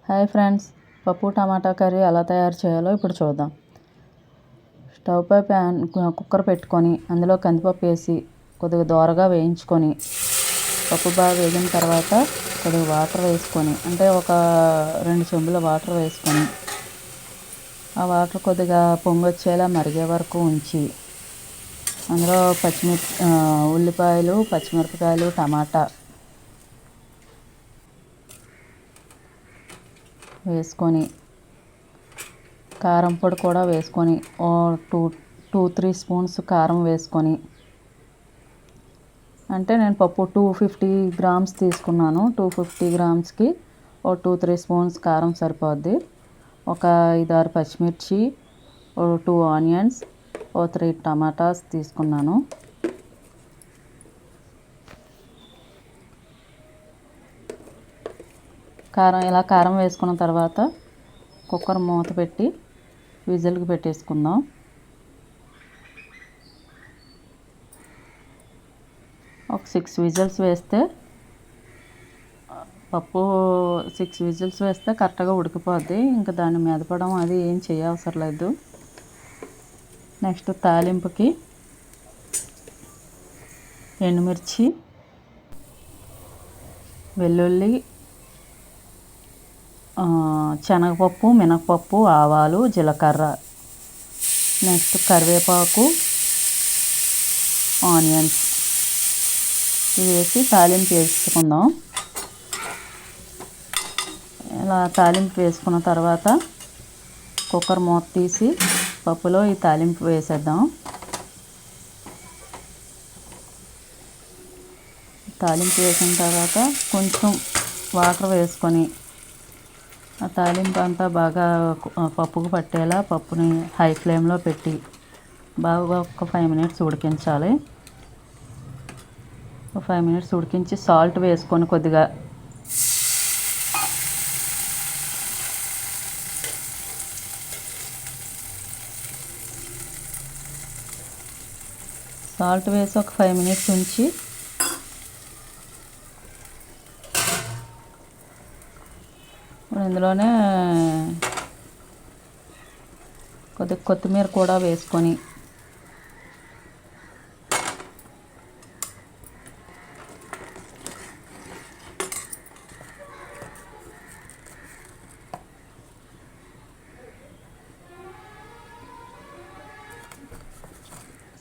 Hi friends, పప్పు టమాటా curry ఎలా తయారు చేయాలో ఇప్పుడు చూద్దాం. స్టవ్ పై కుక్కర్ పెట్టుకొని అందులో కందిపప్పు వేసి కొద్దిగా దోరగా వేయించుకొని పప్పు బాగా వేగిన తర్వాత కొద్దిగా వాటర్ వేసుకొని, అంటే ఒక 2 చెంబుల వాటర్ వేసుకొని ఆ వాటర్ కొద్దిగా పొంగొచ్చేలా మరిగే వరకు ఉంచి అందులో ఉల్లిపాయలు, పచ్చిమిరపకాయలు, టమాటా వేసుకొని కారం పొడి కూడా వేసుకొని 2-3 స్పూన్స్ కారం వేసుకొని, అంటే నేను పప్పు 250 గ్రామ్స్ తీసుకున్నాను. 250 గ్రామ్స్కి 2-3 స్పూన్స్ కారం సరిపోద్ది. ఒక 5-6 పచ్చిమిర్చి, 2 ఆనియన్స్, 3 టమాటాస్ తీసుకున్నాను. కారం వేసుకున్న తర్వాత కుక్కర్ మూత పెట్టి విజిల్కి పెట్టేసుకుందాం. ఒక 6 విజిల్స్ వేస్తే పప్పు 6 విజిల్స్ వేస్తే కరెక్ట్గా ఉడికిపోద్ది. ఇంకా దాన్ని మెదపడం అది ఏం చేయవసరం లేదు. నెక్స్ట్ తాలింపుకి ఎండుమిర్చి, వెల్లుల్లి, శనగపప్పు, మినపప్పు, ఆవాలు, జీలకర్ర, నెక్స్ట్ కరివేపాకు, ఆనియన్స్ ఇవి వేసి తాలింపు వేసుకుందాం. ఇలా తాలింపు వేసుకున్న తర్వాత కుక్కర్ మూత తీసి పప్పులో ఈ తాలింపు వేసేద్దాం. తాలింపు వేసిన తర్వాత కొంచెం వాటర్ వేసుకొని ఆ తాలింపు అంతా బాగా పప్పుకు పట్టేలా పప్పుని హై ఫ్లేమ్లో పెట్టి బాగా ఒక 5 మినిట్స్ ఉడికించాలి. 5 మినిట్స్ ఉడికించి సాల్ట్ వేసుకొని కొద్దిగా సాల్ట్ వేసి ఒక 5 మినిట్స్ ఉంచి ఇందులోనే కొద్దిగా కొత్తిమీర కూడా వేసుకొని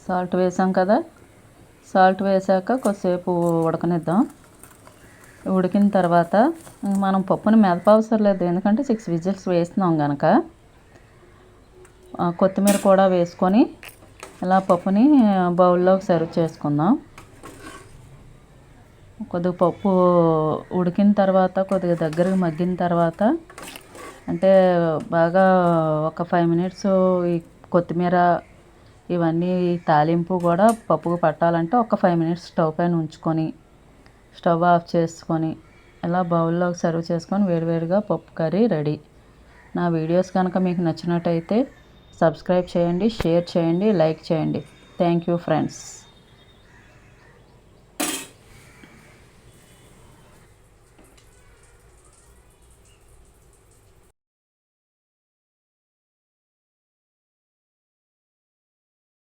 సాల్ట్ వేసాం కదా, సాల్ట్ వేసాక కొద్దిసేపు ఉడకనిద్దాం. ఉడికిన తర్వాత మనం పప్పుని మెదపవసరం లేదు, ఎందుకంటే 6 విజిల్స్ వేస్తున్నాం కనుక. కొత్తిమీర కూడా వేసుకొని ఇలా పప్పుని బౌల్లోకి సర్వ్ చేసుకుందాం. కొద్దిగా పప్పు ఉడికిన తర్వాత కొద్దిగా దగ్గరకు మగ్గిన తర్వాత, అంటే బాగా ఒక 5 మినిట్స్ ఈ కొత్తిమీర ఇవన్నీ తాలింపు కూడా పప్పుకు పట్టాలంటే ఒక 5 మినిట్స్ స్టవ్ పైన ఉంచుకొని స్టవ్ ఆఫ్ చేసుకొని ఇలా బౌల్లోకి సర్వ్ చేసుకొని వేడివేడిగా పప్పు కర్రీ రెడీ. నా వీడియోస్ కనుక మీకు నచ్చినట్టయితే సబ్స్క్రైబ్ చేయండి, షేర్ చేయండి, లైక్ చేయండి. Thank you friends.